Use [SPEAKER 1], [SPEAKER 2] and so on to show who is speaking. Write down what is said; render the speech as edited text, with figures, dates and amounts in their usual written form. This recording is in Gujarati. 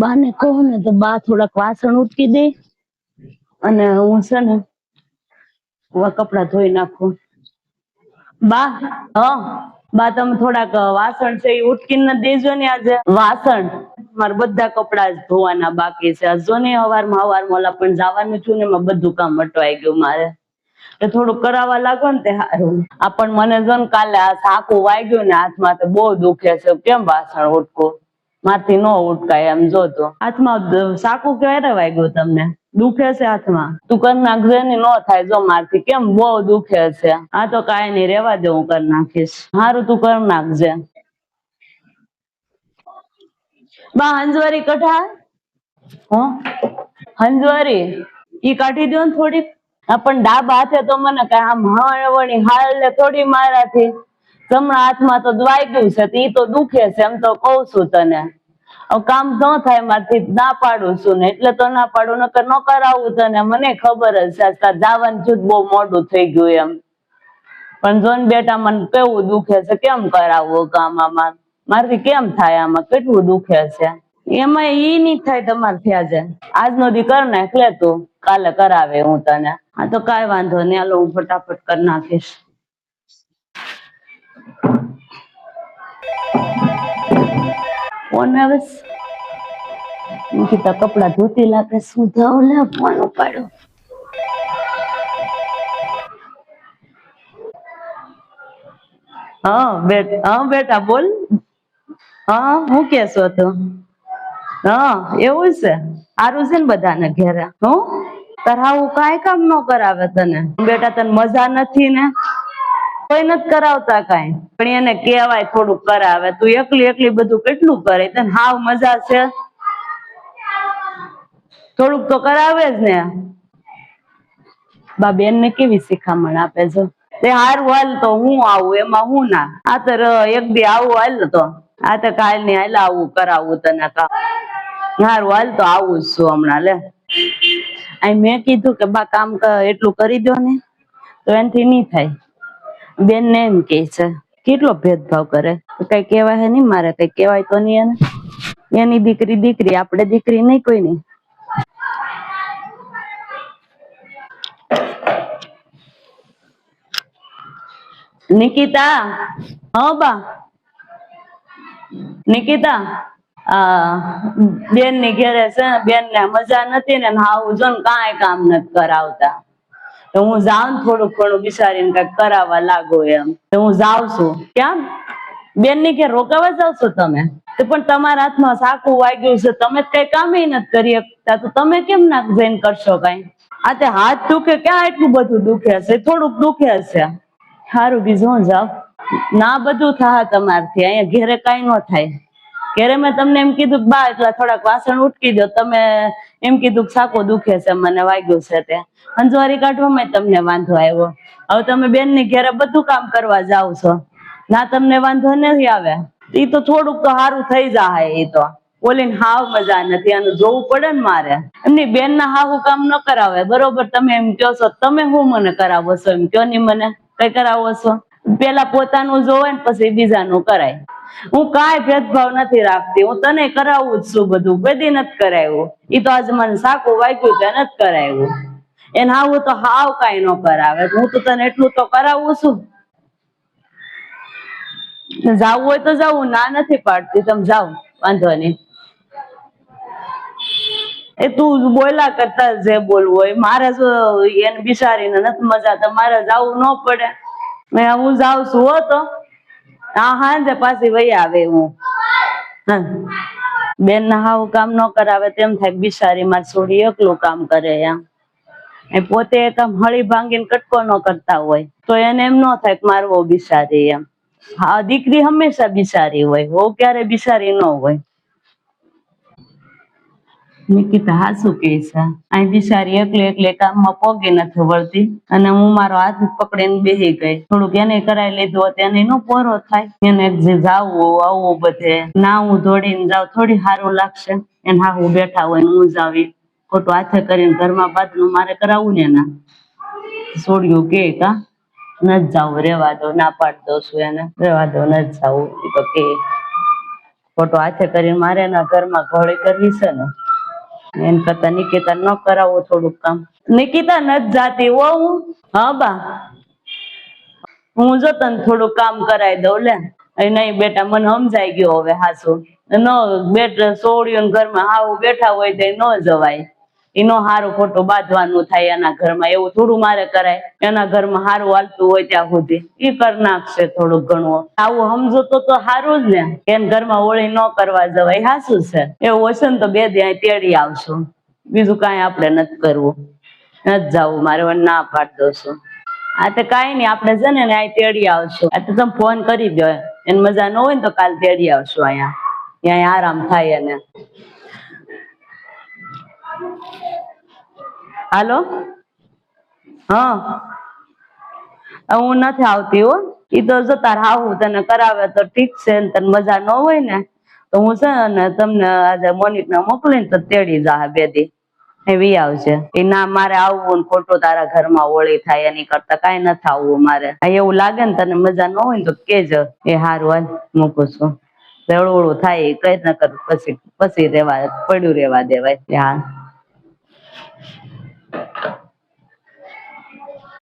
[SPEAKER 1] બા ને કહો ને તો બા થોડાક વાસણ ઉટકી દે અને હું છે ને કપડા ધોઈ નાખું. બા હા બા તમે થોડાક વાસણ છે એ ઉટકીને દેજો ને આજે. વાસણ મારે બધા કપડા ધોવાના બાકી છે. જો ને હવારમાં ઓલા પણ જવાનું છું ને એમાં બધું કામ અટવાઈ ગયું મારે. તો થોડું કરાવવા લાગો ને તે સારું. આ પણ મને જો ને કાલે આ સાકું વાગ્યું ને હાથમાં તો બહુ દુખે છે. કેમ વાસણ ઉટકું? મારથી ન ઉટકાય એમ જોતો. હાથમાં સાકું ક્યારે વાગ્યું તમને? દુખે છે હાથમાં? તું કરી નાખજે ને ન થાય જો મારથી. કેમ બહુ દુખે છે? હા તો કાંઈ નહીં રેવા દે, હું કરી નાખીશ. સારું તું કરી નાખજે. બા હંજવારી કઢા હો હંજવારી ઈ કાઢી દો ને થોડીક. પણ ડાબ હાથે તો મને કઈ આમ હળવણી હાલ ને થોડી મારાથી. જમણા હાથમાં તો વાગ્યું છે ઈ તો દુખે છે એમ તો કઉ છું તને. કામ ન થાય મારથી, ના પાડું છું ને એટલે તો ના પાડું, નકર ન કરાવું તને. મને ખબર જ છે જવાનું છું બહુ મોડું થઈ ગયું એમ. પણ જોન બેટા મને કેવું દુખે છે, કેમ કરાવવું કામ આમાં? મારથી કેમ થાય આમાં? કેટલું દુખે છે. એમાં ઈ નઈ થાય તમારથી આજે. આજનો દી કર નાખ લે તું, કાલે કરાવે હું તને. હા તો કઈ વાંધો નઈ, હાલો હું ફટાફટ કરી નાખીશ. ફોન આવે નિકિતા કપડા ધોતી લાગે. શું જાવ લે ફોન ઉપાડ્યો. હા બેટા બોલ. હા હું કેશો તું? હા એવું છે. સારું છે ને બધાને ઘેરે? હું તાર હાહુ કાંઈ કામ ન કરાવે તને? બેટા તને મજા નથી ને? નથી કરાવતા કઈ. પણ એને કેવાય થોડુંક કરાવે. તું એકલી એકલી બધું કેટલું કરે? તને હાવ મજા છે? થોડુંક તો કરાવે જ ને. બા બેન ને કેવી શિખામણ આપે છે. તે હારું હાલ તો હું આવું એમાં હું ના. આ તો એક દી આવું હાલ તો. આ તો કાલ ની હાલ આવું કરાવું તને કામ. હારું હાલ તો આવું જ છું હમણાં લે. મેં કીધું કે બા કામ એટલું કરી દો ને તો એનાથી નઈ થાય. બેન ને એમ કે છે. કેટલો ભેદભાવ કરે. કઈ કેવાય હે નઈ મારે, કઈ કેવાય તો નઈ એને. એની દીકરી દીકરી, આપડે દીકરી નઈ કોઈની. નિકિતા હા બા. નિકિતા બેન ની ઘેરે છે ને બેન ને મજા નથી ને હાહુ જો ને કાંઈ કામ નથી કરાવતા. તો હું જાઉં ને થોડુંક ઘણું બિચારીને કઈક કરાવવા લાગુ એમ. તો હું જાઉં છું. ક્યાં? બેન ની ઘેર રોકાવા જાવ છો તમે? પણ તમારા હાથમાં સાકું વાગ્યું છે, તમે કઈ કામ નથી કરી શકતા તો તમે કેમ ના જઈને કરશો કઈ? આ તે હાથ દુખે ક્યાં એટલું બધું દુખે છે? થોડુંક દુખે છે. હારું બીજું હું જાવ. ના બધું થાય તમારથી, અહીંયા ઘેરે કઈ ન થાય. ઘરે મેં તમને એમ કીધું કે બા એટલા થોડાક વાસણ ઉટકી દો. તમે એમ કીધું સાકુ દુખે છે મને વાગ્યું છે તે. હંજવારી કાઢવામાં તમને વાંધો આવ્યો. હવે તમે બેન ની ઘેરે બધું કામ કરવા જાવ છો. ના તમને વાંધો નથી આવે. ઈ તો થોડુંક તો સારું થઈ જાય. ઈ તો ઓલીને હાવ મજા નથી, આનું જોવું પડે ને મારે. એમની બેન ના હાહુ કામ ન કરાવે બરોબર. તમે એમ કહો છો, તમે હું મને કરાવો છો એમ કયો ની મને. કઈ કરાવો છો? પેલા પોતાનું જોવે ને પછી બીજાનું કરાય. હું કાંઈ ભેદભાવ નથી રાખતી. હું તને કરાવું જ છું બધું. બધી નથી કરાવ્યું. ઈ તો આજે મને સાકું વાગ્યું તો નથી કરાવ્યું. એને હાહુ તો હાવ કઈ ન કરાવે. હું તો તને એટલું તો કરાવું છું. જાવું હોય તો જાવું, ના નથી પાડતી. તમે જાવ વાંધો નઈ. એ તું બોલા કરતા જે બોલવું હોય. મારે જો એને બિચારીને નથી મજા તો મારે જવું ન પડે? હું જાઉં છું હો તો. હા હાંજે પાછી વઈ આવે હું. હા બેન ના હાહુ કામ ન કરાવે તેમ થાય બિચારી મારી છોડી એકલું કામ કરે એમ. પોતે કામ હળી ભાંગીને કટકો ન કરતા હોય તો એને એમ ન થાય કે માર વહુ બિચારી એમ. હા દીકરી હંમેશા બિચારી હોય, વહુ ક્યારે બિચારી ન હોય. નિકિતા હાચું કે છે. અહીં બિચારી એકલી એકલી કામમાં પોગી નથી વળતી અને હું મારો હાથ પકડીને બેસી ગઈ. થોડુંક એને કરાવી લીધું હોત એને નો પોરો થાય. એને જે જાવું આવવું બધે ના હું દોડીને જાઉં થોડી સારું લાગશે. એને હાહુ બેઠા હોય હું જાવ ઈ ખોટું હાથે કરીને ઘરમાં બાથરૂમ મારે કરાવવું ને એના. છોડ્યું કે કા નથી જાવું, રેવા દો. ના પાડી દઉં છું એને, રેવા દો નથી જાવું ઈ તો કે. ખોટો હાથે કરીને મારે એના ઘરમાં ઘોડી કરવી છે ને. એમ કરતા નિકિતા ન કરાવો થોડુંક કામ. નિકિતા નથી જાતી હો હું. હા બા હું જો તને થોડું કામ કરાવી દઉં લે. નહીં બેટા મને સમજાઈ ગયો હવે હાસુ. ન બેટ સોળીઓ ઘરમાં હાવ બેઠા હોય તો ન જવાય. એનો હારું ખોટું બાંધવાનું થાય એના ઘરમાં, એવું થોડું મારે કરાય. એના ઘરમાં હારું હાલતું હોય ત્યાં સુધી ઈ કરી નાખશે થોડુંક ઘણું. આવું સમજો તો હારું જ ને. એને ઘરમાં હોળી ન કરવા જવાય હાસું છે. એવું હશે ને તો બે દી તેડી આવશું, બીજું કઈ આપણે નથી કરવું. નથી જવું મારે, ના પાડ દઉં છું. આ તો કઈ નઈ, આપણે છે ને અહીં તેડી આવશું. આ તો તમે ફોન કરી દો, એને મજા ન હોય ને તો કાલ તેડી આવશું અહીંયા. ત્યાં આરામ થાય એને. હાલો હા હું નથી આવતી હો. ઈ તો જો તાર હાવું તને કરાવે તો ઠીક છે, તને મજા ન હોય ને તો હું છે ને તમને આજે મોનિક ને મોકલીને તો તેડી જા બે દી એવી આવશે. એ ના મારે આવવું ને ખોટું તારા ઘરમાં હોળી થાય એની કરતા કઈ નથી આવવું મારે. એવું લાગે ને તને મજા ન હોય ને તો કેજો. એ હારું હાલ મૂકું છું. રળું થાય કઈ ન કરું, પછી રેવા પડ્યું રેવા દેવાય. હા